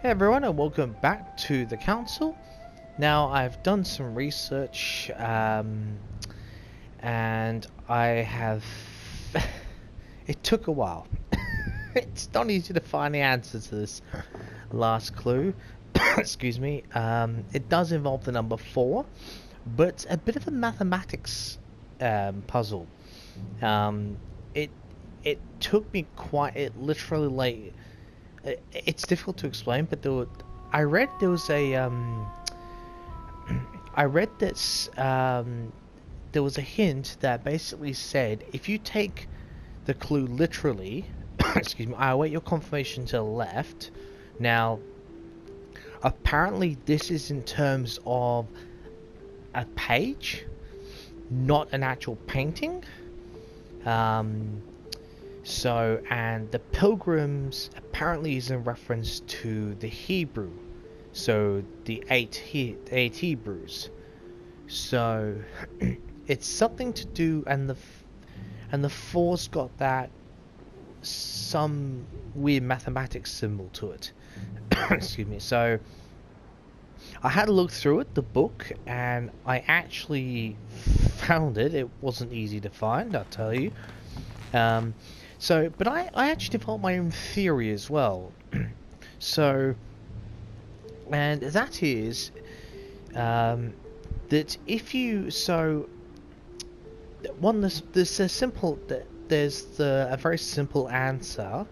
Hey everyone, and welcome back to the council. Now, I've done some research, and I have. It took a while. It's not easy to find the answer to this last clue. Excuse me. It does involve the number 4, but a bit of a mathematics puzzle. Um, it it took me quite. It literally like it's difficult to explain, but I read there was a I read that there was a hint that basically said if you take the clue literally, excuse me, I await your confirmation to the left. Now, apparently this is in terms of a page, not an actual painting. Um, and the pilgrims apparently is in reference to the Hebrew, so the eight Hebrews. So it's something to do, and the four's got that some weird mathematics symbol to it. Excuse me. So I had a look through it, the book, and I actually found it. It wasn't easy to find, I'll tell you. But I actually developed my own theory as well. And that is that if you there's a very simple answer,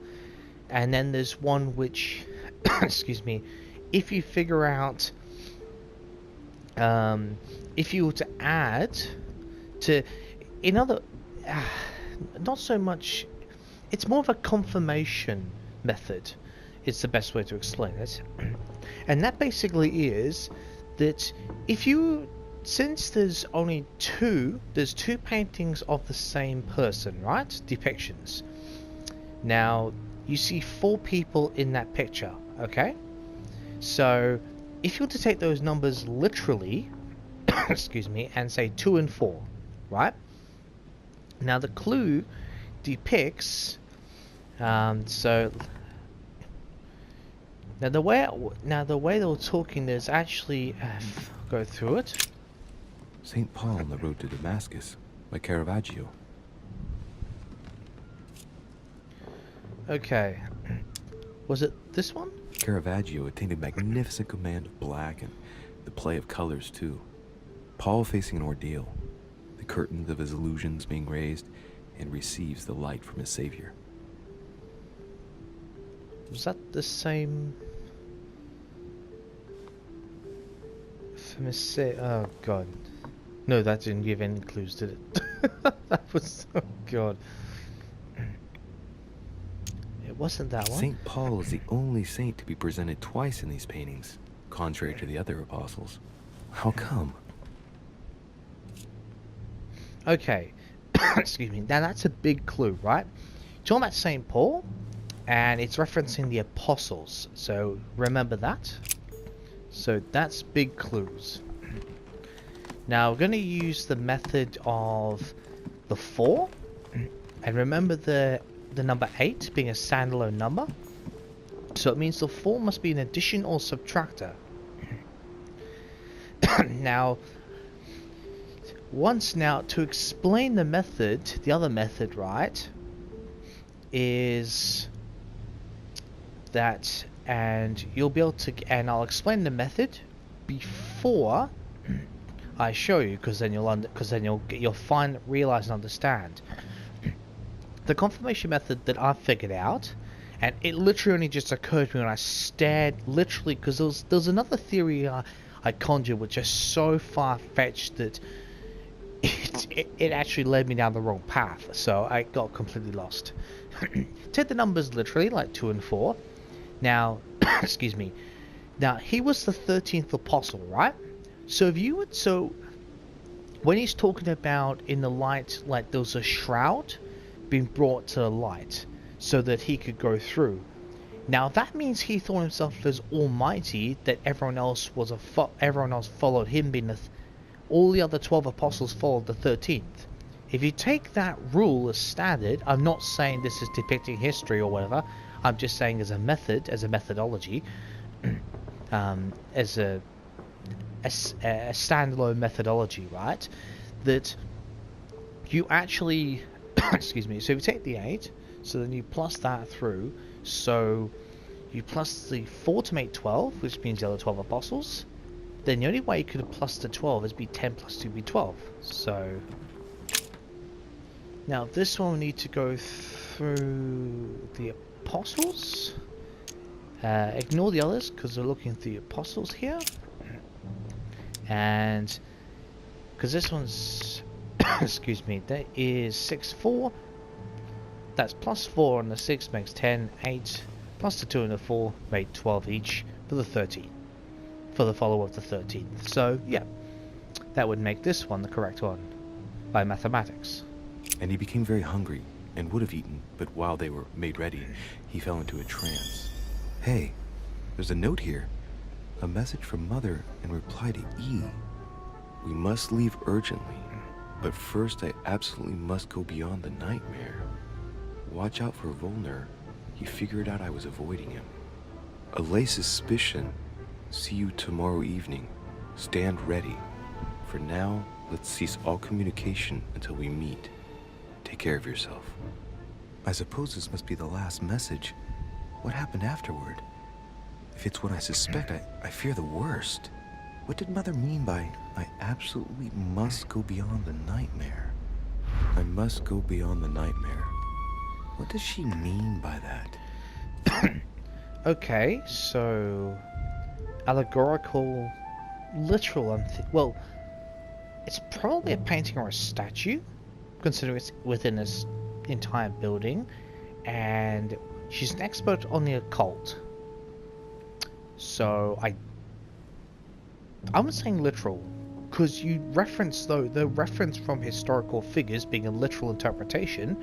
and then there's one which, excuse me, if you figure out, if you were to add to, in other, not so much. It's more of a confirmation method. It's the best way to explain it. And that basically is that since there's two paintings of the same person, right? Depictions. Now, you see 4 people in that picture, okay? So, if you were to take those numbers literally, excuse me, and say 2 and 4, right? Now, the clue depicts now the way they were talking, there's actually go through it. St. Paul on the Road to Damascus by Caravaggio. Okay, was it this one? Caravaggio attained a magnificent command of black and the play of colors too. Paul facing an ordeal, the curtains of his illusions being raised, and receives the light from his Savior. Was that the same? From his oh god, no, that didn't give any clues, did it? That was, oh god, it wasn't that one. St. Paul is the only saint to be presented twice in these paintings, contrary to the other apostles. How come? Okay. Excuse me. Now that's a big clue, right? Talking about St. Paul, and it's referencing the apostles. So remember that. So that's big clues. Now we're going to use the method of the 4, and remember the number 8 being a standalone number. So it means the 4 must be an addition or subtractor. Now to explain the method, the other method, right, is that, and you'll be able to, and I'll explain the method before I show you, because then you'll realize and understand the confirmation method that I've figured out. And it literally only just occurred to me when I stared, literally, because there was another theory I conjured which is so far-fetched that it actually led me down the wrong path, so I got completely lost. Take the numbers literally, like 2 and 4. Now, excuse me. Now, he was the 13th apostle, right? So when he's talking about in the light, like there was a shroud being brought to the light so that he could go through. Now, that means he thought himself as almighty, that everyone else followed him being all the other 12 apostles followed the 13th. If you take that rule as standard, I'm not saying this is depicting history or whatever, I'm just saying as a method, as a methodology, as a standalone methodology, right? That you actually, excuse me, so if you take the 8, so then you plus that through, so you plus the 4 to make 12, which means the other 12 apostles. Then the only way you could have plus the 12 is be 10 plus 2 be 12. So now this one we need to go through the apostles. Ignore the others because we're looking at the apostles here. And because this one's excuse me, that is 6, 4. That's plus 4 on the 6 makes 10, 8 plus the 2 and the 4 make 12 each for the 13. For the follower of the 13th. So yeah, that would make this one the correct one by mathematics. And he became very hungry and would have eaten, but while they were made ready, he fell into a trance. Hey, there's a note here. A message from Mother in reply to E. We must leave urgently, but first I absolutely must go beyond the nightmare. Watch out for Volner. He figured out I was avoiding him. Allay suspicion. See you tomorrow evening. Stand ready. For now, let's cease all communication until we meet. Take care of yourself. I suppose this must be the last message. What happened afterward? If it's what I suspect, I fear the worst. What did Mother mean by, I absolutely must go beyond the nightmare? I must go beyond the nightmare. What does she mean by that? Okay, so allegorical, literal, well, it's probably a painting or a statue, considering it's within this entire building, and she's an expert on the occult. So I'm saying literal, because you reference though the reference from historical figures being a literal interpretation.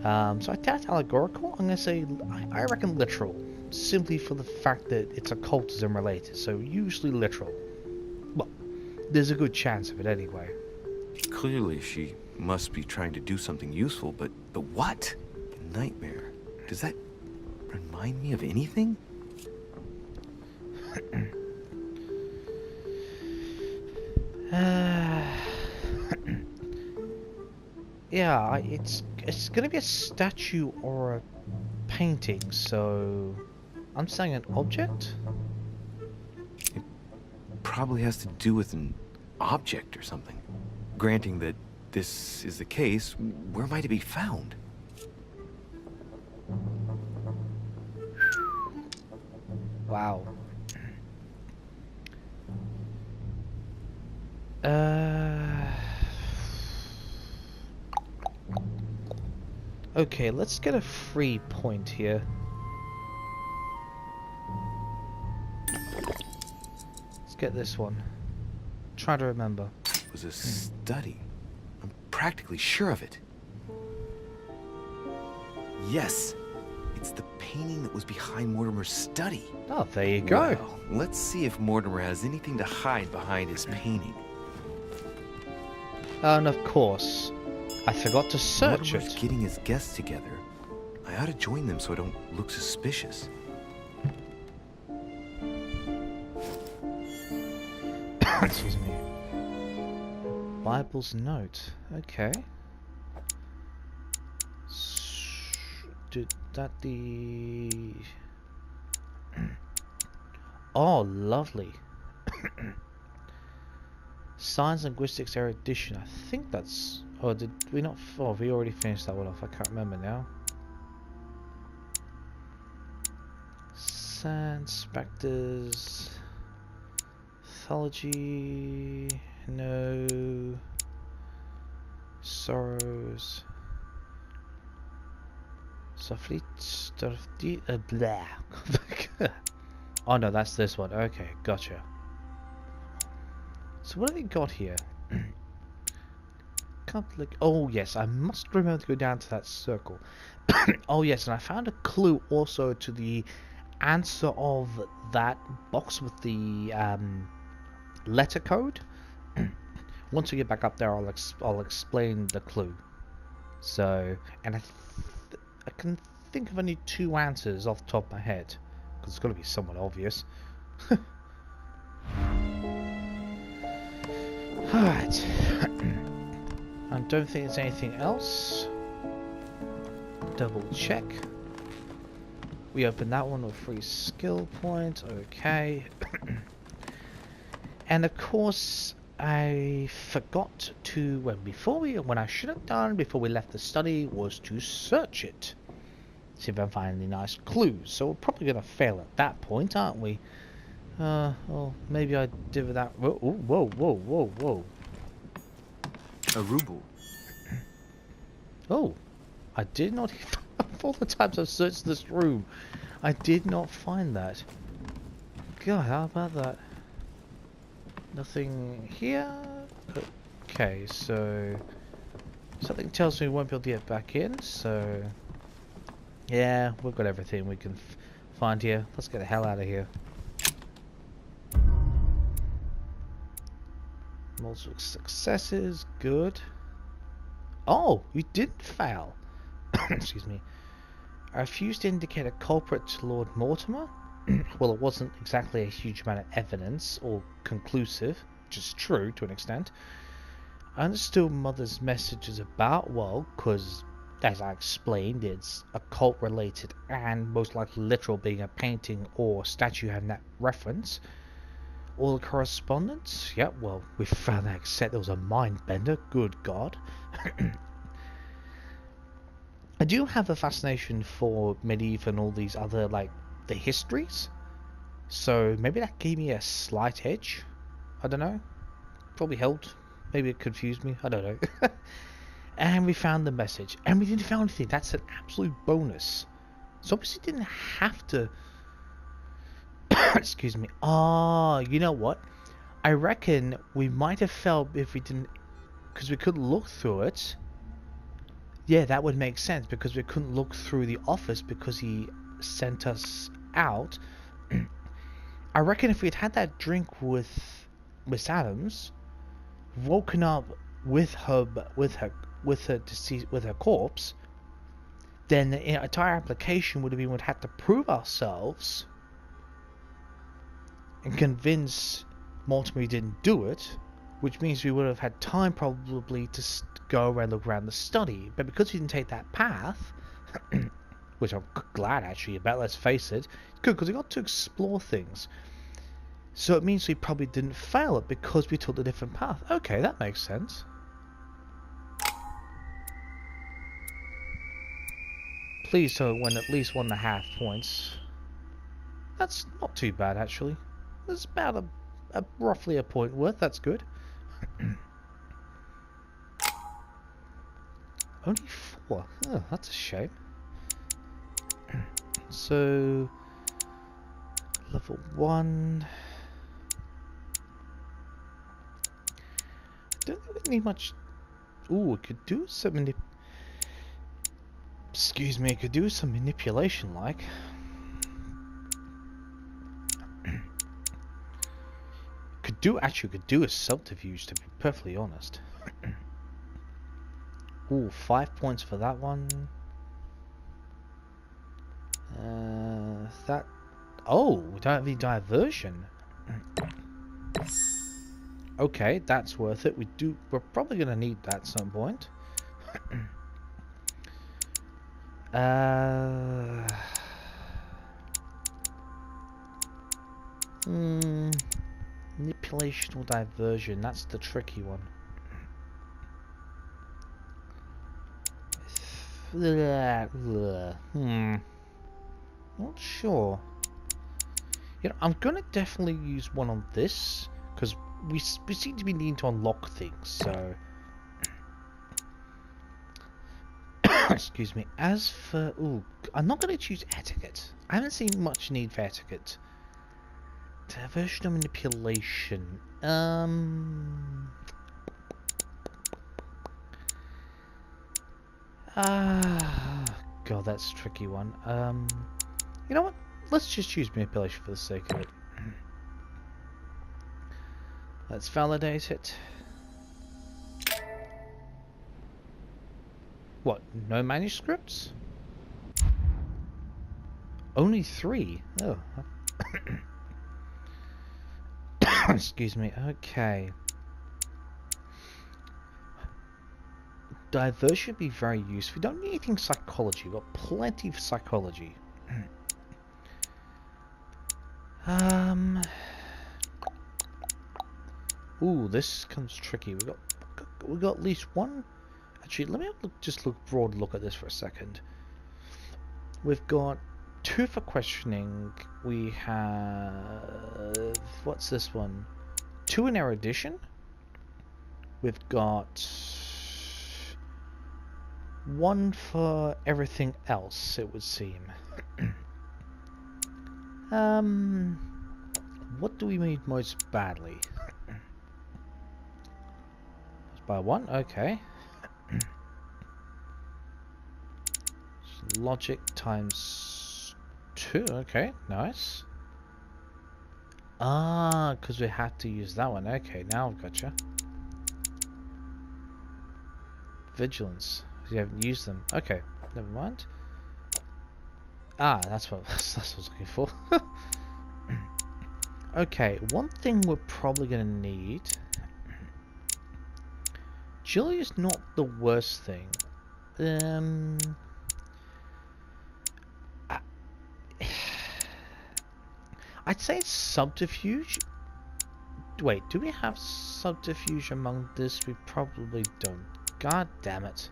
So I doubt allegorical. I'm gonna say I reckon literal, simply for the fact that it's occultism related. So usually literal. Well, there's a good chance of it anyway. Clearly, she must be trying to do something useful, but what? A nightmare. Does that remind me of anything? Yeah, it's gonna be a statue or a painting, so I'm saying an object? It probably has to do with an object or something. Granting that this is the case, where might it be found? Wow. Okay, let's get a free point here. Let's get this one. Try to remember. It was a study. I'm practically sure of it. Yes, it's the painting that was behind Mortimer's study. Oh, there you go. Well, let's see if Mortimer has anything to hide behind his painting. And of course, I forgot to search Mortimer's it. getting his guests together. I ought to join them so I don't look suspicious. Excuse me. Bible's note. Okay. Did that the... Oh, lovely. Science Linguistics Erudition. I think that's... Oh, did we not... Oh, we already finished that one off. I can't remember now. Sans Spectres... Mythology... No... Sorrows... Softly... Blah. Oh no, that's this one. Okay, gotcha. So what have we got here? Can't look. Oh yes, I must remember to go down to that circle. Oh yes, and I found a clue also to the answer of that box with the letter code. Once we get back up there, I'll explain the clue. So, and I can think of only 2 answers off the top of my head. because it's got to be somewhat obvious. Alright. I don't think there's anything else. Double check. We opened that one with 3 skill points. Okay. And of course, I forgot to, when I should have done before we left the study, was to search it. See if I find any nice clues. So we're probably going to fail at that point, aren't we? Well, maybe I did with that. Whoa, whoa, whoa, whoa, whoa. A ruble. Oh, I did not. Of all the times I've searched this room, I did not find that. God, how about that? Nothing here. Okay, so something tells me we won't be able to get back in. So yeah, we've got everything we can find here. Let's get the hell out of here. Multiple successes, good. Oh, we didn't fail. Excuse me. I refused to indicate a culprit to Lord Mortimer. Well, it wasn't exactly a huge amount of evidence or conclusive, which is true to an extent. I understood Mother's messages about, well, because, as I explained, it's occult related and most likely literal, being a painting or statue having that reference. All the correspondence? Yep, well, we found that except there was a mind bender, good God. I do have a fascination for medieval and all these other, like, the histories. So maybe that gave me a slight edge. I don't know. Probably helped. Maybe it confused me. I don't know. And we found the message. And we didn't find anything. That's an absolute bonus. So obviously didn't have to... Excuse me. You know what? I reckon we might have failed if we didn't... Because we couldn't look through it. Yeah, that would make sense, because we couldn't look through the office because he sent us out. I reckon if we'd had that drink with Miss Adams, woken up with her corpse, then the entire application would have been we'd have to prove ourselves and convince Mortimer he didn't do it, which means we would have had time probably to go around, look around the study. But because we didn't take that path, which I'm glad actually about, let's face it, it's good because we got to explore things. So it means we probably didn't fail it because we took a different path. Okay, that makes sense. Please don't win at least 1.5 points. That's not too bad actually. That's about roughly a point worth. That's good. Only 4. Oh, that's a shame. So level 1. Don't think we need much. Ooh, we could do some excuse me, could do some manipulation like. Could do a subterfuge, to be perfectly honest. Ooh, 5 points for that one. That. Oh, we don't have any diversion. Okay, that's worth it. We're probably gonna need that at some point. Manipulation or diversion, that's the tricky one. Not sure. You know, I'm gonna definitely use one on this because we seem to be needing to unlock things. So, excuse me. As for I'm not gonna choose etiquette. I haven't seen much need for etiquette. Diversion or manipulation. God, that's a tricky one. You know what? Let's just choose manipulation for the sake of it. Let's validate it. What? No manuscripts? Only 3? Oh. Excuse me. Okay. Diversion would be very useful. We don't need anything psychology. We've got plenty of psychology. Ooh, this comes tricky. We got at least one. Actually, let me just broad look at this for a second. We've got 2 for questioning. We have, what's this one? 2 in erudition. We've got 1 for everything else, it would seem. What do we need most badly? By 1, okay. Logic times 2, okay, nice. Ah, because we had to use that one. Okay, now I've gotcha. Vigilance. You haven't used them. Okay, never mind. Ah, that's what I was looking for. Okay, one thing we're probably gonna need. Agility is not the worst thing. I'd say subterfuge. Wait, do we have subterfuge among this? We probably don't. God damn it.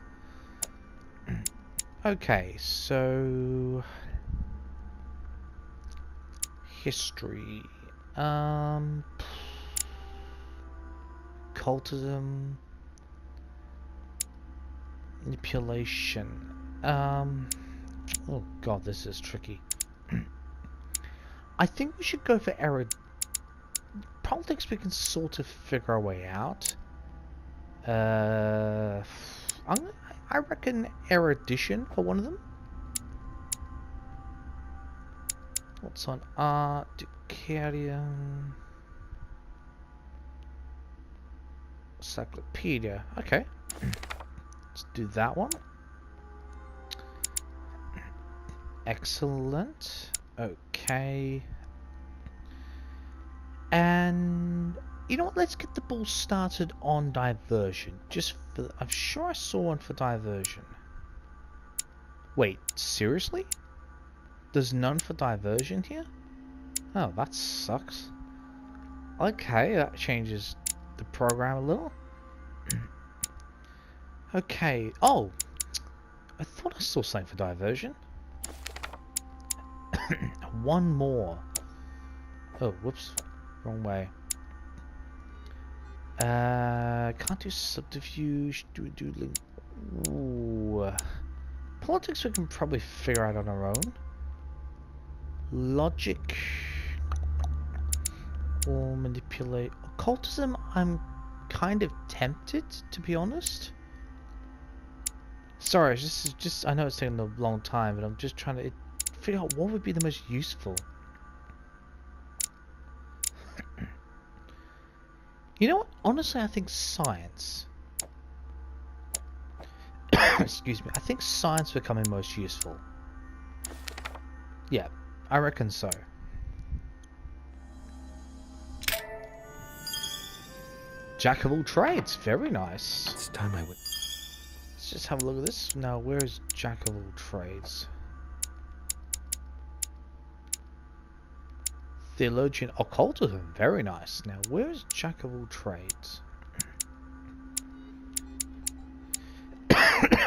Okay, so history. Cultism. Manipulation. Oh god, this is tricky. I think we should go for politics. We can sort of figure our way out. I reckon erudition for one of them. What's on art? Ducarium. Encyclopedia. Okay. Let's do that one. Excellent. Okay. And you know what? Let's get the ball started on diversion. Just for, I'm sure I saw one for diversion. Wait, seriously? There's none for diversion here? Oh, that sucks. Okay, that changes the program a little. Okay. Oh, I thought I saw something for diversion. One more. Oh, whoops. Wrong way. Can't do subterfuge. Do link. Ooh. Politics we can probably figure out on our own. Logic. Or manipulate. Occultism, I'm kind of tempted, to be honest. Sorry, this is just, I know it's taking a long time, but I'm just trying to figure out what would be the most useful. You know what? Honestly, I think science. Excuse me. I think science becoming most useful. Yeah, I reckon so. Jack of all trades. Very nice. It's time I went. Let's just have a look at this. Now, where is Jack of all trades? Theologian occultism. Very nice. Now, where is Jack of all trades?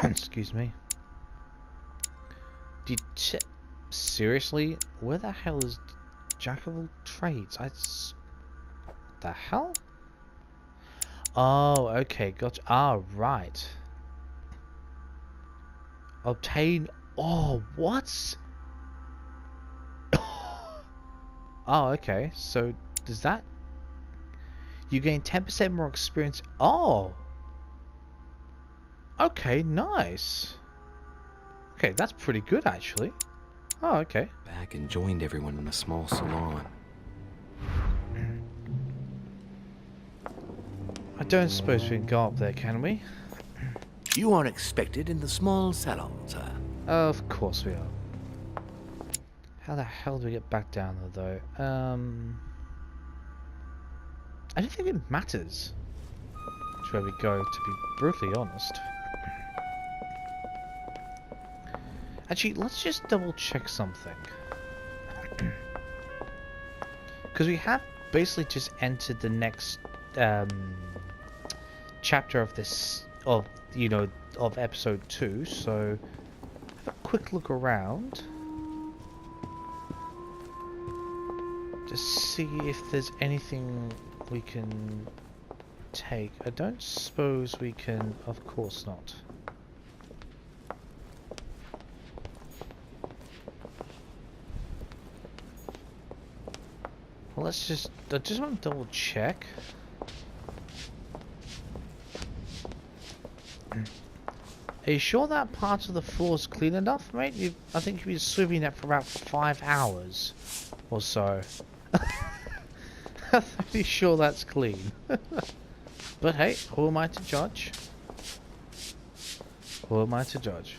Excuse me. Seriously? Where the hell is Jack of all trades? The hell? Oh, okay. Gotcha. Ah, right. Obtain. Oh, what? Oh, okay. So, does that... You gain 10% more experience. Oh! Okay, nice. Okay, that's pretty good, actually. Oh, okay. Back and joined everyone in a small salon. I don't suppose we can go up there, can we? You are expected in the small salon, sir. Of course we are. How the hell do we get back down there, though? I don't think it matters which way we go, to be brutally honest. Actually, let's just double check something. Because we have basically just entered the next chapter of this, of episode 2, so have a quick look around. Just see if there's anything we can take. I don't suppose we can, of course not. Well, I just want to double check. Are you sure that part of the floor is clean enough, mate? I think you've been swimming that for about 5 hours or so. I'm pretty sure that's clean. But hey, who am I to judge? Who am I to judge?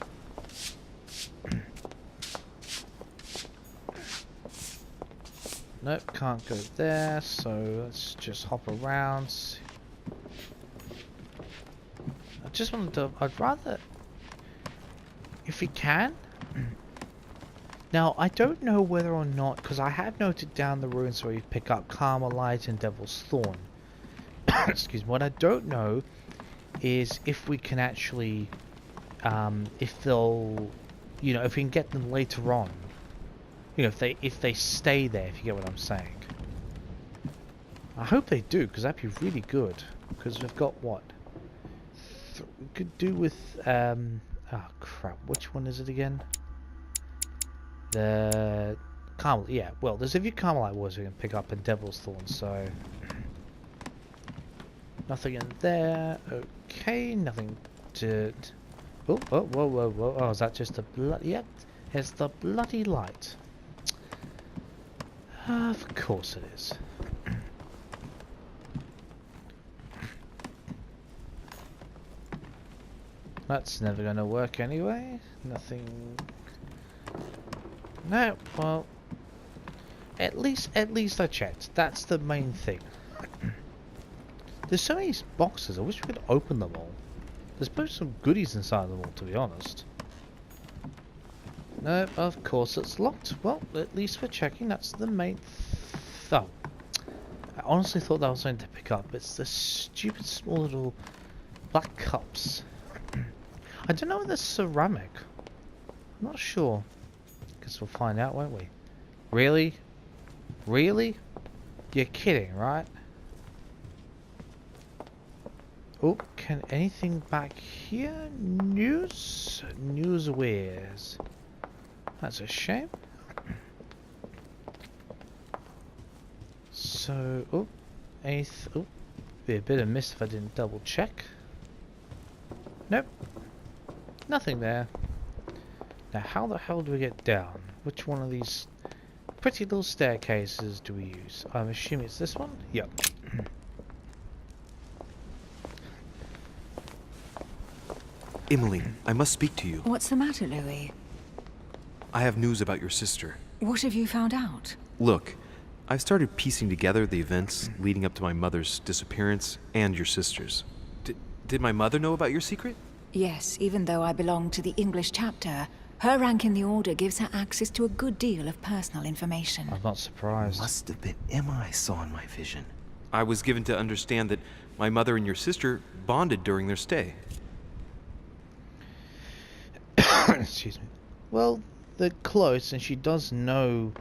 Nope, can't go there, so let's just hop around. I just wanted to, I'd rather, if we can. Now, I don't know whether or not, because I have noted down the ruins where you pick up Carmelite and Devil's Thorn. Excuse me. What I don't know is if we can actually, if they'll, if we can get them later on. If they stay there, if you get what I'm saying. I hope they do, because that'd be really good. Because we've got what? We could do with, oh crap, which one is it again? The Carmelite, yeah, well, there's a few Carmelite wars we can pick up and Devil's Thorn, so... Nothing in there, okay, nothing to... Oh, whoa, oh, is that just a blood? Yep, it's the bloody light. Of course it is. That's never gonna work anyway. Nothing. No, well, at least I checked. That's the main thing. There's so many boxes. I wish we could open them all. There's probably some goodies inside them all, to be honest. No, of course it's locked. Well, at least we're checking. That's the main. Oh, I honestly thought that was something to pick up. It's the stupid small little black cups. I don't know if they're ceramic. I'm not sure. Guess we'll find out, won't we? Really? Really? You're kidding, right? Oh, can anything back here? News? Newswares. That's a shame. So, oh, oh, be a bit of miss if I didn't double check. Nope, nothing there. Now, how the hell do we get down? Which one of these pretty little staircases do we use? I'm assuming it's this one. Yep. Emmeline, I must speak to you. What's the matter, Louis? I have news about your sister. What have you found out? Look, I've started piecing together the events leading up to my mother's disappearance and your sister's. Did my mother know about your secret? Yes, even though I belong to the English chapter, her rank in the Order gives her access to a good deal of personal information. I'm not surprised. Must have been Emma I saw in my vision. I was given to understand that my mother and your sister bonded during their stay. Excuse me. Well, they're close, and she does know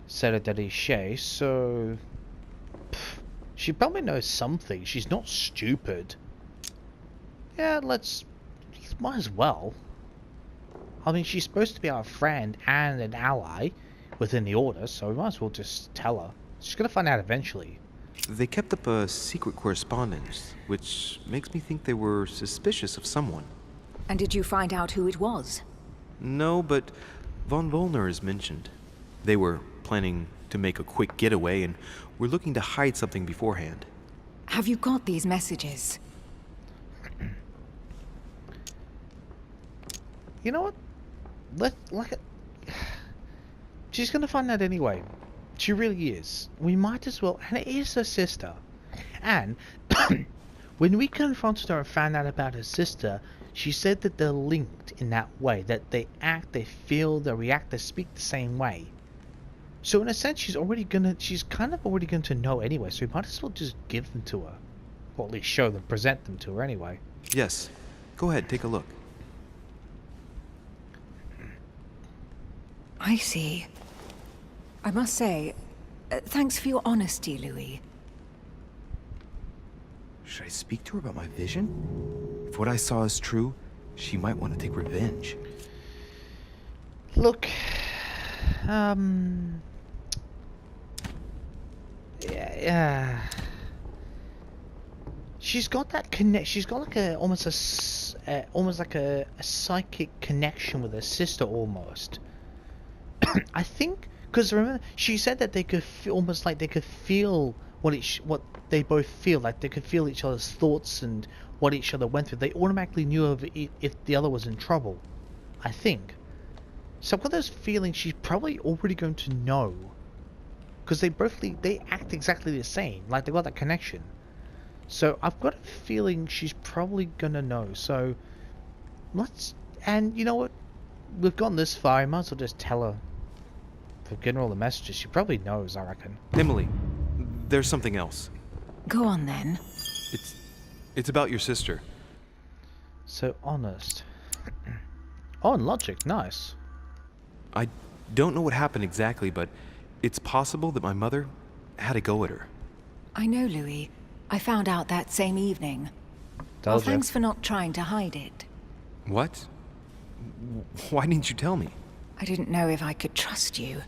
Sarah Shea, so she probably knows something. She's not stupid. Yeah, might as well. I mean, she's supposed to be our friend and an ally within the Order, so we might as well just tell her. She's gonna find out eventually. They kept up a secret correspondence, which makes me think they were suspicious of someone. And did you find out who it was? No, but von Volner is mentioned. They were planning to make a quick getaway and were looking to hide something beforehand. Have you got these messages? You know what? she's gonna find out anyway. She really is. We might as well, and it is her sister. And when we confronted her and found out about her sister, she said that they're linked in that way, that they act, they feel, they react, they speak the same way. So in a sense, she's kind of already going to know anyway, so we might as well just give them to her. Or at least show them, present them to her anyway. Yes. Go ahead, take a look. I see. I must say, thanks for your honesty, Louis. Should I speak to her about my vision? If what I saw is true, she might want to take revenge. Look, yeah. She's got that connect. She's got like almost like a psychic connection with her sister, almost. I think, because remember, she said that they could feel, almost like they could feel what they both feel, like they could feel each other's thoughts and what each other went through. They automatically knew if the other was in trouble, I think. So I've got those feelings she's probably already going to know, because they act exactly the same, like they got that connection. So I've got a feeling she's probably gonna know. So and you know what? We've gone this far. I might as well just tell her. For getting all the messages, she probably knows, I reckon. Emily, there's something else. Go on then. It's about your sister. So honest. Oh, and logic, nice. I don't know what happened exactly, but it's possible that my mother had a go at her. I know, Louis. I found out that same evening. Told Well, ya. thanks for not trying to hide it. What? Why didn't you tell me? I didn't know if I could trust you.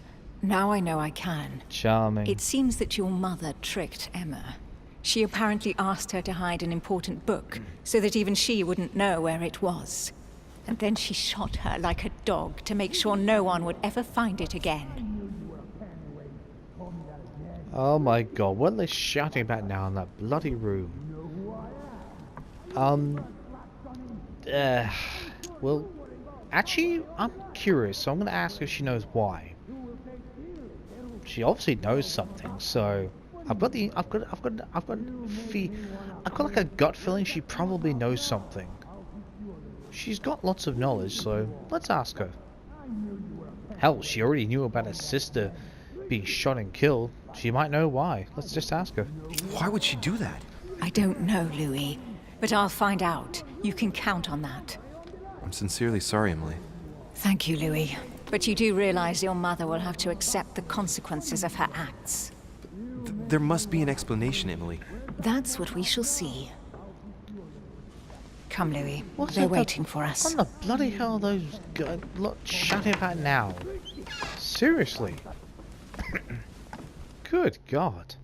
Now I know I can. Charming. It seems that your mother tricked Emma. She apparently asked her to hide an important book, so that even she wouldn't know where it was. And then she shot her like a dog to make sure no one would ever find it again. Oh my god, what are they shouting about now in that bloody room? Well, actually, I'm curious, so I'm gonna ask her if she knows why. She obviously knows something, so I've got like a gut feeling she probably knows something. She's got lots of knowledge, so let's ask her. Hell, she already knew about her sister being shot and killed. She might know why. Let's just ask her. Why would she do that? I don't know, Louis, but I'll find out. You can count on that. I'm sincerely sorry, Emily. Thank you, Louis. But you do realize your mother will have to accept the consequences of her acts. There must be an explanation, Emily. That's what we shall see. Come, Louis. What's They're up, waiting for us. What the bloody hell are those guys shouting about now? Seriously? Good God.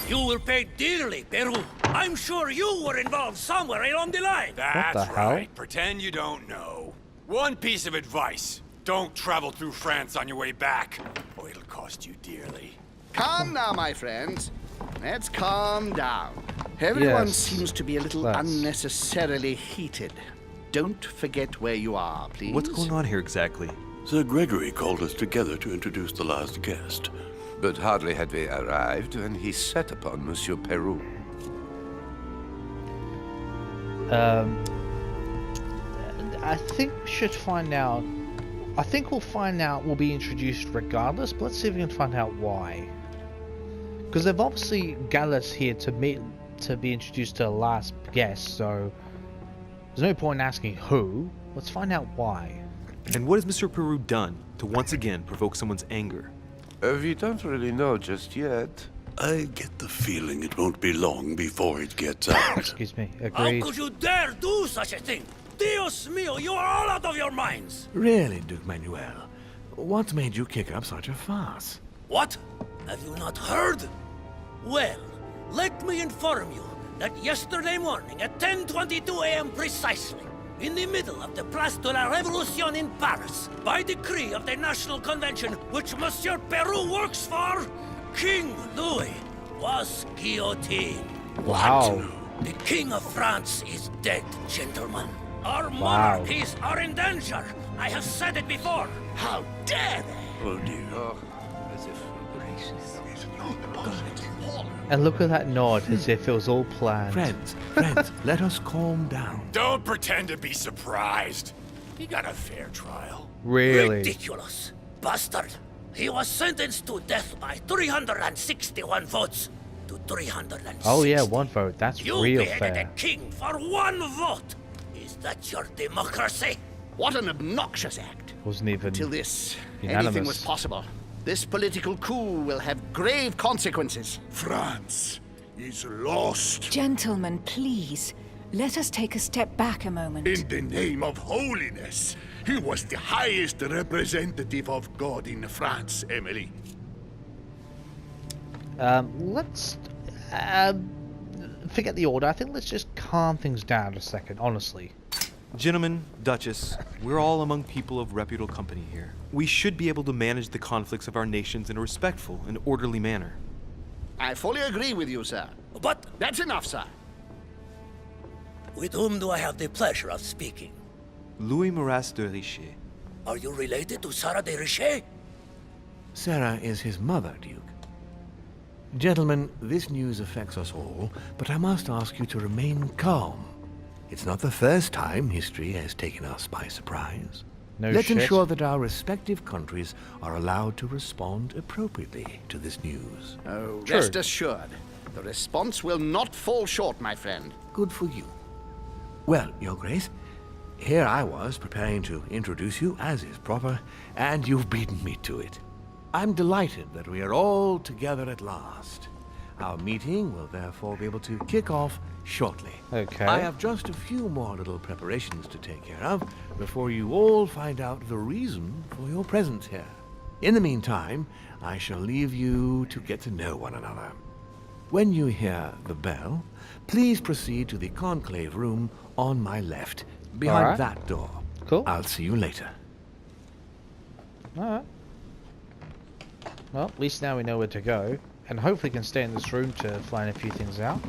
You will pay dearly, Peru. I'm sure you were involved somewhere along the line. What the That's hell? right. Pretend you don't know. One piece of advice. Don't travel through France on your way back, or it'll cost you dearly. Calm now, my friends. Let's calm down. Everyone Yes. seems to be a little Let's. unnecessarily heated. Don't forget where you are, please. What's going on here exactly? Sir Gregory called us together to introduce the last guest. But hardly had we arrived when he set upon Monsieur Peru. I think we should find out. I think we'll find out. We'll be introduced regardless, but let's see if we can find out why. Because they've obviously gathered us here to be introduced to the last guest, so there's no point in asking who. Let's find out why. And what has Mr. Peru done to once again provoke someone's anger? We don't really know just yet. I get the feeling it won't be long before it gets out. Excuse me. How Agreed. could you dare do such a thing? Dios mío, you are all out of your minds. Really, Duke Manuel? What made you kick up such a fuss? What? Have you not heard? Well, let me inform you that yesterday morning at 10:22 a.m. precisely, in the middle of the Place de la Révolution in Paris, by decree of the National Convention which Monsieur Peru works for, King Louis was guillotined. Wow. The King of France is dead, gentlemen. Our Wow. monarchies are in danger. I have said it before. How dare they? Oh dear. Oh, as if gracious. And look at that nod, as if it was all planned. Friends, let us calm down. Don't pretend to be surprised. He got a fair trial. Really? Ridiculous. Bastard. He was sentenced to death by 361 votes to 360. Oh yeah, one vote. That's You real beheaded fair. a king for one vote. Is that your democracy? What an obnoxious act. Wasn't even Till this, unanimous. anything was possible. This political coup will have grave consequences. France is lost. Gentlemen, please, let us take a step back a moment. In the name of holiness. He was the highest representative of God in France, Emily. Let's forget the order. I think let's just calm things down a second, honestly. Gentlemen, Duchess, we're all among people of reputable company here. We should be able to manage the conflicts of our nations in a respectful and orderly manner. I fully agree with you, sir. But That's enough, sir. with whom do I have the pleasure of speaking? Louis Maras de Richet. Are you related to Sarah de Richet? Sarah is his mother, Duke. Gentlemen, this news affects us all, but I must ask you to remain calm. It's not the first time history has taken us by surprise. No Let's shit. ensure that our respective countries are allowed to respond appropriately to this news. Oh, True. rest assured, the response will not fall short, my friend. Good for you. Well, Your Grace, here I was preparing to introduce you as is proper, and you've beaten me to it. I'm delighted that we are all together at last. Our meeting will therefore be able to kick off shortly. Okay. I have just a few more little preparations to take care of before you all find out the reason for your presence here. In the meantime, I shall leave you to get to know one another. When you hear the bell, please proceed to the conclave room on my left, behind Alright. that door. Cool. I'll see you later. Alright. Well, at least now we know where to go. And hopefully can stay in this room to find a few things out.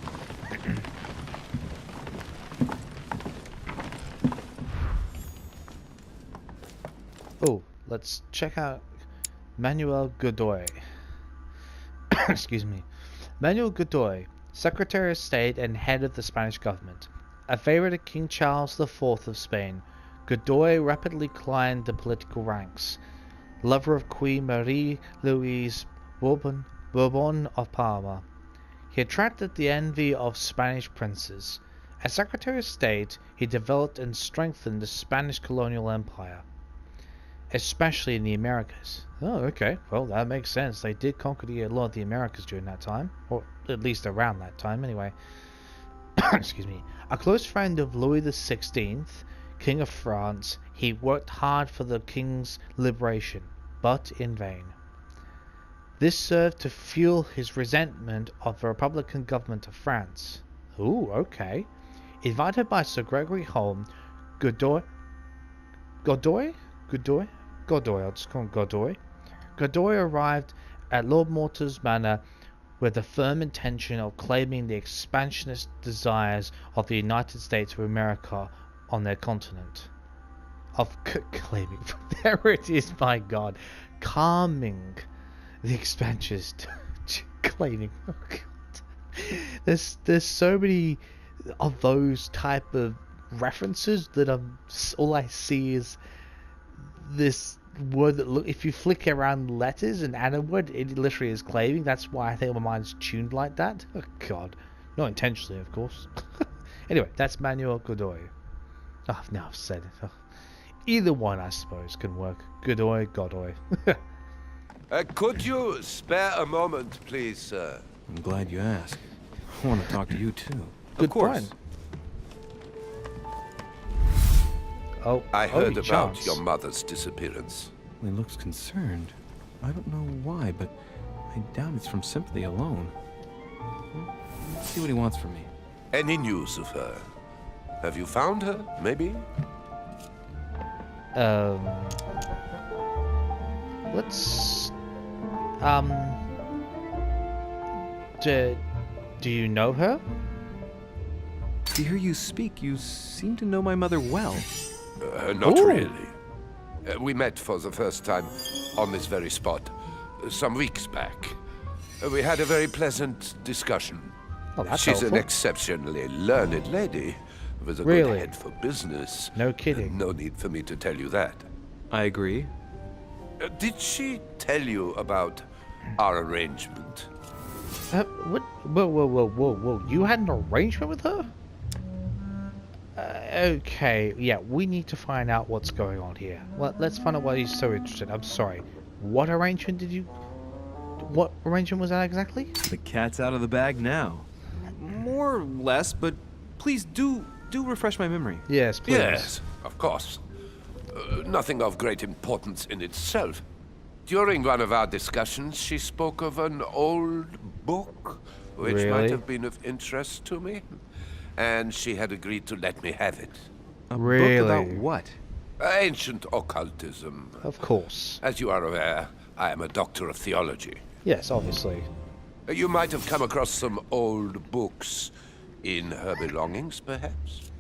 Oh, let's check out Manuel Godoy. Excuse me. Manuel Godoy, Secretary of State and head of the Spanish government. A favorite of King Charles IV of Spain, Godoy rapidly climbed the political ranks. Lover of Queen Marie-Louise Bourbon of Parma, he attracted the envy of Spanish princes. As Secretary of State, he developed and strengthened the Spanish colonial empire, especially in the Americas. Oh, okay. Well, that makes sense. They did conquer a lot of the Americas during that time, or at least around that time, anyway. Excuse me. A close friend of Louis XVI, King of France, he worked hard for the king's liberation, but in vain. This served to fuel his resentment of the Republican government of France. Ooh, okay. Invited by Sir Gregory Holm, Godoy, I'll just call him Godoy. Godoy arrived at Lord Mortimer's manor with the firm intention of claiming the expansionist desires of the United States of America on their continent. Of claiming, there it is, my God, calming the expansionist claiming. Oh God, there's so many of those type of references that all I see is this word that look. If you flick around letters and add a word, it literally is claiming. That's why I think my mind's tuned like that. Oh God, not intentionally, of course. Anyway, that's Manuel Godoy. Oh, now I've said it. Oh. Either one, I suppose, can work. Godoy. Could you spare a moment, please, sir? I'm glad you asked. I want to talk to you too. Good Of course. point. Oh, I heard Obi about Chance. your mother's disappearance. He looks concerned. I don't know why, but I doubt it's from sympathy alone. Let's see what he wants from me. Any news of her? Have you found her, maybe? Let's do you know her? To hear you speak, you seem to know my mother well. Not Ooh. really. We met for the first time on this very spot some weeks back. We had a very pleasant discussion. Oh, that's She's helpful. an exceptionally learned lady with a Really? good head for business. No kidding. No need for me to tell you that. I agree. Did she tell you about our arrangement? What? Whoa. You had an arrangement with her? Okay, yeah, we need to find out what's going on here. Well, let's find out why he's so interested. I'm sorry. What arrangement was that exactly? The cat's out of the bag now. More or less, but please do refresh my memory. Yes, please. Yes, of course. Nothing of great importance in itself. During one of our discussions, she spoke of an old book, which Really? might have been of interest to me, and she had agreed to let me have it. A Really? book about what? Ancient occultism. Of course. As you are aware, I am a doctor of theology. Yes, obviously. You might have come across some old books in her belongings, perhaps?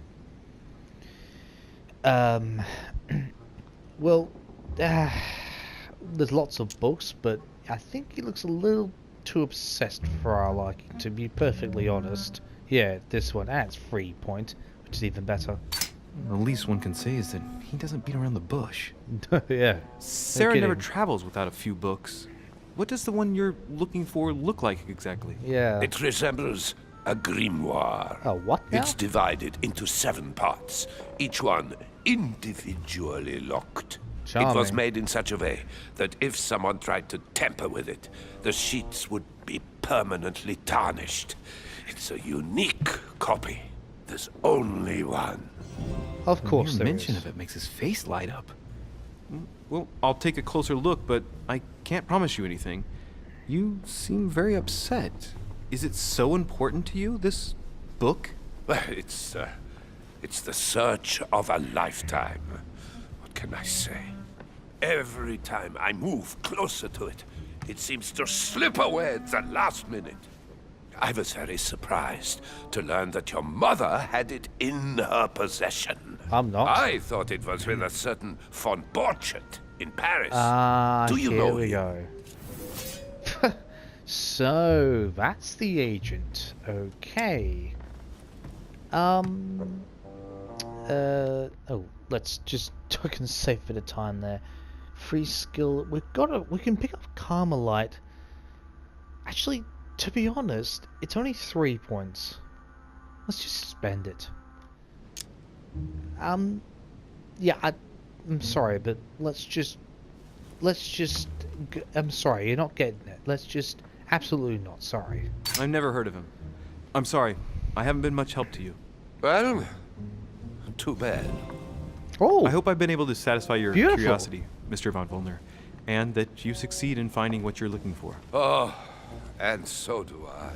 Well, there's lots of books, but I think he looks a little too obsessed for our liking, to be perfectly honest. Yeah, this one adds 3 points, which is even better. The least one can say is that he doesn't beat around the bush. Yeah. Sarah never kidding. travels without a few books. What does the one you're looking for look like exactly? Yeah. It resembles a grimoire. Oh, what now? It's divided into 7 parts, each one individually locked. It was Charming. made in such a way that if someone tried to tamper with it, the sheets would be permanently tarnished. It's a unique copy. There's only one. Of course The there mere mention is. of it makes his face light up. Well, I'll take a closer look, but I can't promise you anything. You seem very upset. Is it so important to you, this book? Well, it's the search of a lifetime. What can I say? Every time I move closer to it, it seems to slip away at the last minute. I was very surprised to learn that your mother had it in her possession. I'm not. I thought it was with a certain von Borchardt in Paris. Do you here know we him? go. So, that's the agent. Okay. Let's just took and save a bit of time there. Free skill. We can pick up Carmelite. Actually, to be honest, it's only 3 points. Let's just spend it. Yeah, I'm sorry, but let's just. I'm sorry, you're not getting it. Let's just. Absolutely not. Sorry. I've never heard of him. I'm sorry. I haven't been much help to you. Well, too bad. Oh. I hope I've been able to satisfy your Beautiful. curiosity, Mr. von Volner, and that you succeed in finding what you're looking for. Oh, and so do I.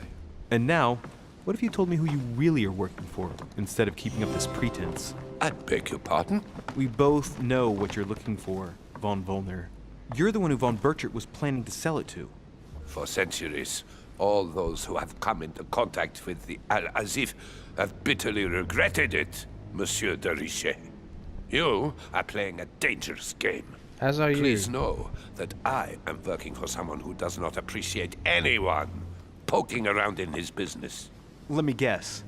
And now, what if you told me who you really are working for, instead of keeping up this pretense? I beg your pardon? We both know what you're looking for, von Volner. You're the one who von Burchard was planning to sell it to. For centuries, all those who have come into contact with the Al-Azif have bitterly regretted it, Monsieur de Richet. You are playing a dangerous game. As are you. Please know that I am working for someone who does not appreciate anyone poking around in his business. Let me guess.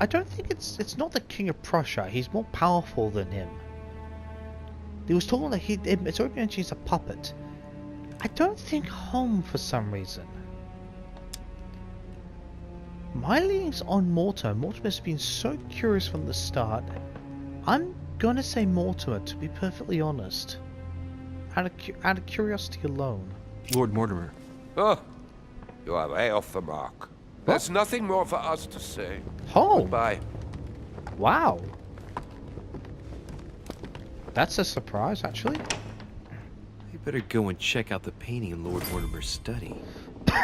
I don't think it's not the King of Prussia. He's more powerful than him. He was talking that it's already mentioned he's a puppet. I don't think Home for some reason. My leaning's on Mortimer. Mortimer's been so curious from the start. I'm gonna say Mortimer, to be perfectly honest. Out of curiosity alone. Lord Mortimer. Oh, you are way off the mark. There's nothing more for us to say. Home. Goodbye. Wow. That's a surprise, actually. You better go and check out the painting in Lord Mortimer's study.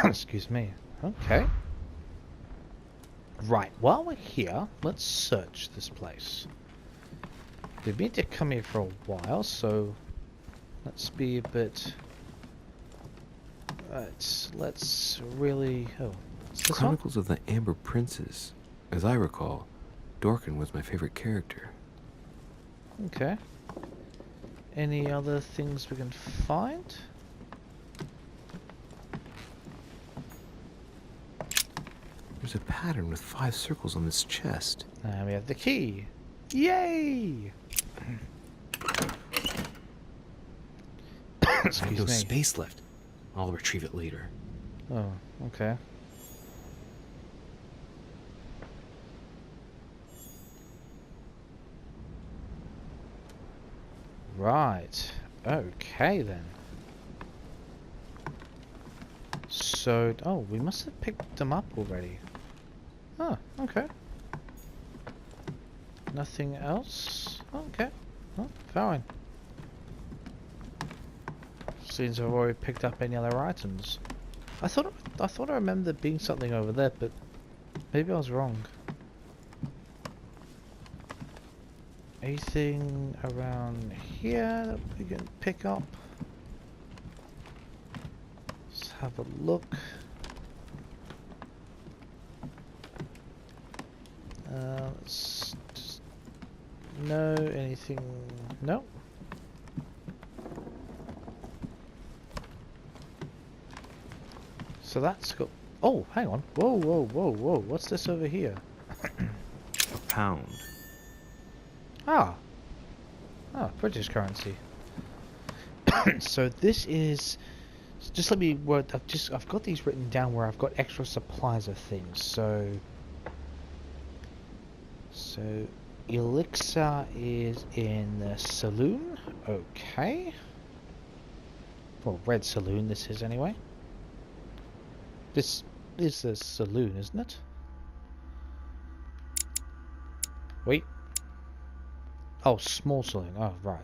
Excuse me. Okay. Right, while we're here, let's search this place. We've been to come here for a while, so let's be a bit... let's really... Oh, This one? Chronicles of the Amber Princes. As I recall, Dorkin was my favorite character. Okay. Any other things we can find? There's a pattern with 5 circles on this chest. And we have the key. Yay! I have Excuse no me. space left. I'll retrieve it later. Oh, okay. Right. Okay then. So, oh, we must have picked them up already. Oh, okay. Nothing else? Okay. Oh, fine. Seems I've already picked up any other items. I thought I remember there being something over there, but maybe I was wrong. Anything around here that we can pick up? Let's have a look. Let's just no anything. No. So that's got. Oh, hang on. Whoa, whoa, whoa, whoa. What's this over here? A pound. Ah, British currency. So this is. Just let me word. I've got these written down where I've got extra supplies of things. So elixir is in the saloon. Okay. Well, red saloon. This is anyway. This is the saloon, isn't it? Wait. Oh, small saloon. Oh, right.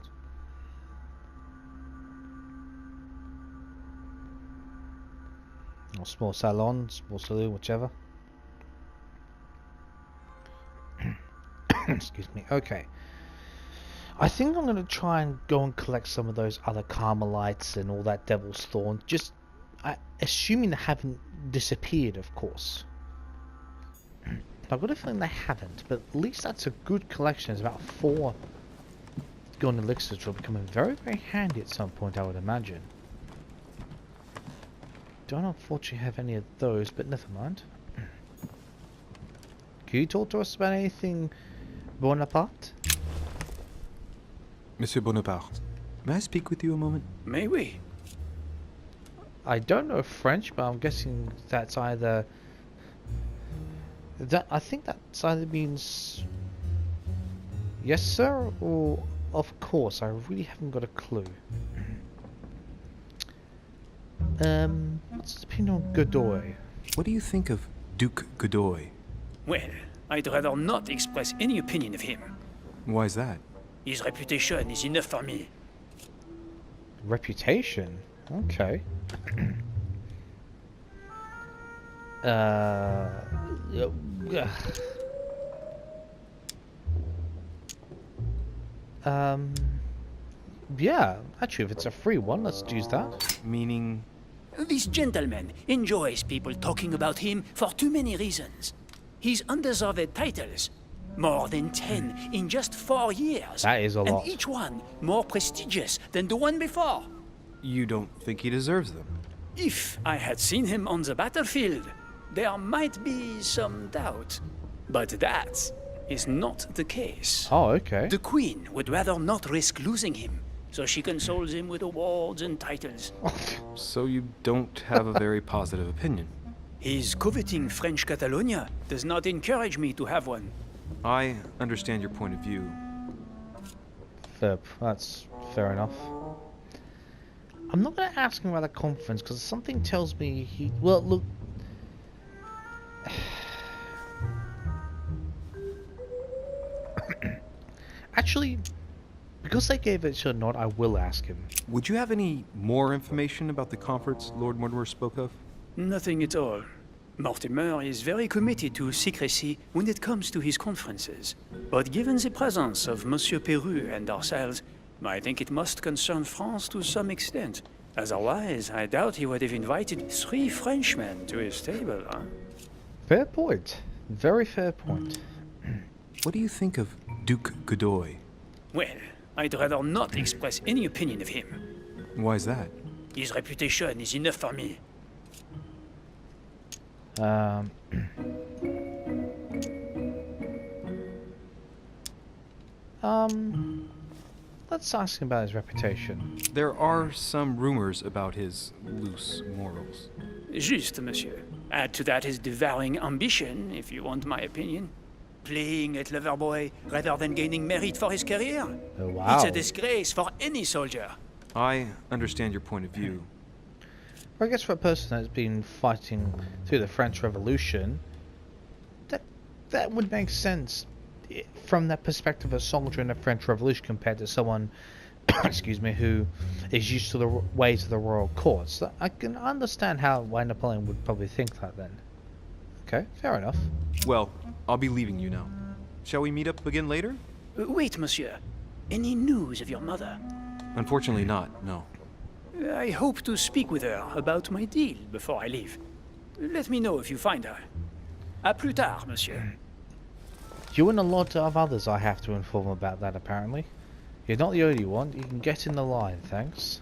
Or small salon, small saloon, whichever. Excuse me. Okay. I think I'm going to try and go and collect some of those other Carmelites and all that Devil's Thorn. Just assuming they haven't disappeared, of course. I've got a feeling they haven't, but at least that's a good collection. It's about 4 golden elixirs, which will become very, very handy at some point, I would imagine. Don't unfortunately have any of those, but never mind. Can you talk to us about anything Bonaparte? Monsieur Bonaparte, may I speak with you a moment? May we? I don't know French, but I'm guessing that's either... I think that's either means... Yes, sir, or of course. I really haven't got a clue. What's the opinion on Godoy? What do you think of Duke Godoy? Well, I'd rather not express any opinion of him. Why is that? His reputation is enough for me. Reputation? Okay. Yeah, actually, if it's a free one, let's use that. Meaning... This gentleman enjoys people talking about him for too many reasons. His undeserved titles, more than 10 in just 4 years. That is a lot. And each one more prestigious than the one before. You don't think he deserves them? If I had seen him on the battlefield, there might be some doubt. But that is not the case. Oh, okay. The Queen would rather not risk losing him, so she consoles him with awards and titles. So you don't have a very positive opinion? His coveting French Catalonia does not encourage me to have one. I understand your point of view. That's fair enough. I'm not going to ask him about the conference, because something tells me he... Well, look... Actually, because they gave it a nod, I will ask him. Would you have any more information about the conference Lord Mortimer spoke of? Nothing at all. Mortimer is very committed to secrecy when it comes to his conferences. But given the presence of Monsieur Peru and ourselves, I think it must concern France to some extent. Otherwise, I doubt he would have invited 3 Frenchmen to his table, huh? Fair point. Very fair point. What do you think of Duke Godoy? Well, I'd rather not express any opinion of him. Why is that? His reputation is enough for me. Let's ask him about his reputation. There are some rumors about his loose morals. Juste, monsieur. Add to that his devouring ambition, if you want my opinion. Playing at Loverboy rather than gaining merit for his career. Oh, wow. It's a disgrace for any soldier. I understand your point of view. Well, I guess for a person that's been fighting through the French Revolution, that would make sense from that perspective of a soldier in the French Revolution compared to someone, excuse me, who is used to the ways of the royal court. So I can understand why Napoleon would probably think that then. Okay, fair enough. Well, I'll be leaving you now. Shall we meet up again later? Wait, monsieur. Any news of your mother? Unfortunately not, no. I hope to speak with her about my deal before I leave. Let me know if you find her. À plus tard, monsieur. You and a lot of others I have to inform about that, apparently. You're not the only one. You can get in the line, thanks.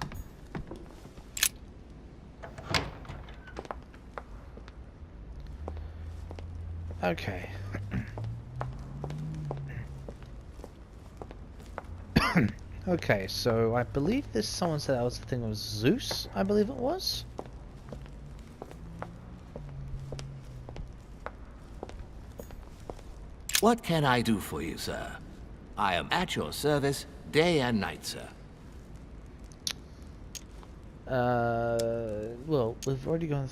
Okay. Okay, so I believe this someone said that was the thing of Zeus, I believe it was. What can I do for you, sir? I am at your service day and night, sir. Well, we've already gone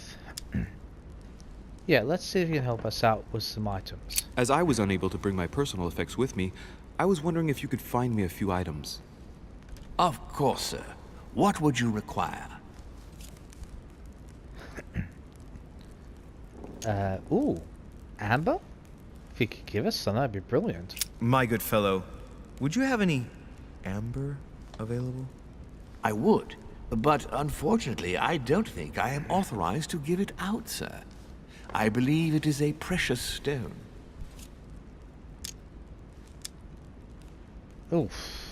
yeah, let's see if you can help us out with some items. As I was unable to bring my personal effects with me, I was wondering if you could find me a few items. Of course, sir. What would you require? Ooh. Amber? If you could give us some, that'd be brilliant. My good fellow, would you have any amber available? I would, but unfortunately I don't think I am authorized to give it out, sir. I believe it is a precious stone. Oof.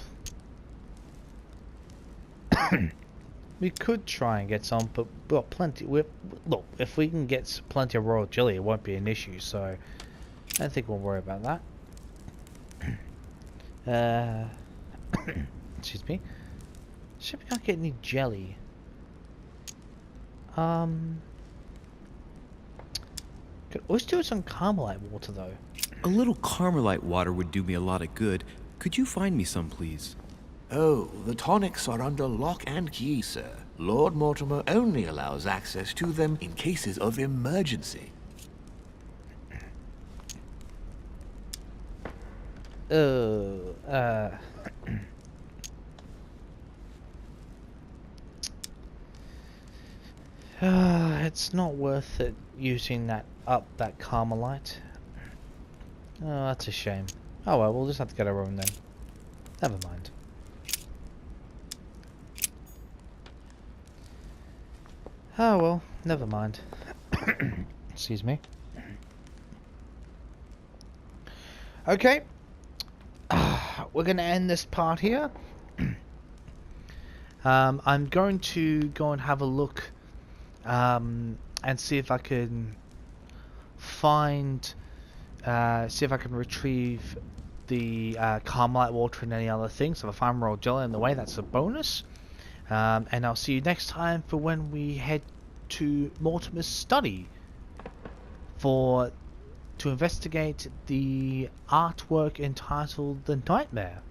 We could try and get some, but plenty. Look, if we can get plenty of royal jelly, it won't be an issue. So I don't think we'll worry about that. Excuse me. Should we not get any jelly? Could always do some Carmelite water though. A little Carmelite water would do me a lot of good. Could you find me some, please? Oh, the tonics are under lock and key, sir. Lord Mortimer only allows access to them in cases of emergency. It's not worth it using that Carmelite. Oh, that's a shame. Oh well, we'll just have to get our own then. Never mind. Oh well, never mind. Excuse me. Okay. We're going to end this part here. I'm going to go and have a look and see if I can find, see if I can retrieve the Carmelite water and any other things. So if I find royal jelly in the way, that's a bonus. And I'll see you next time for when we head to Mortimer's study to investigate the artwork entitled The Nightmare.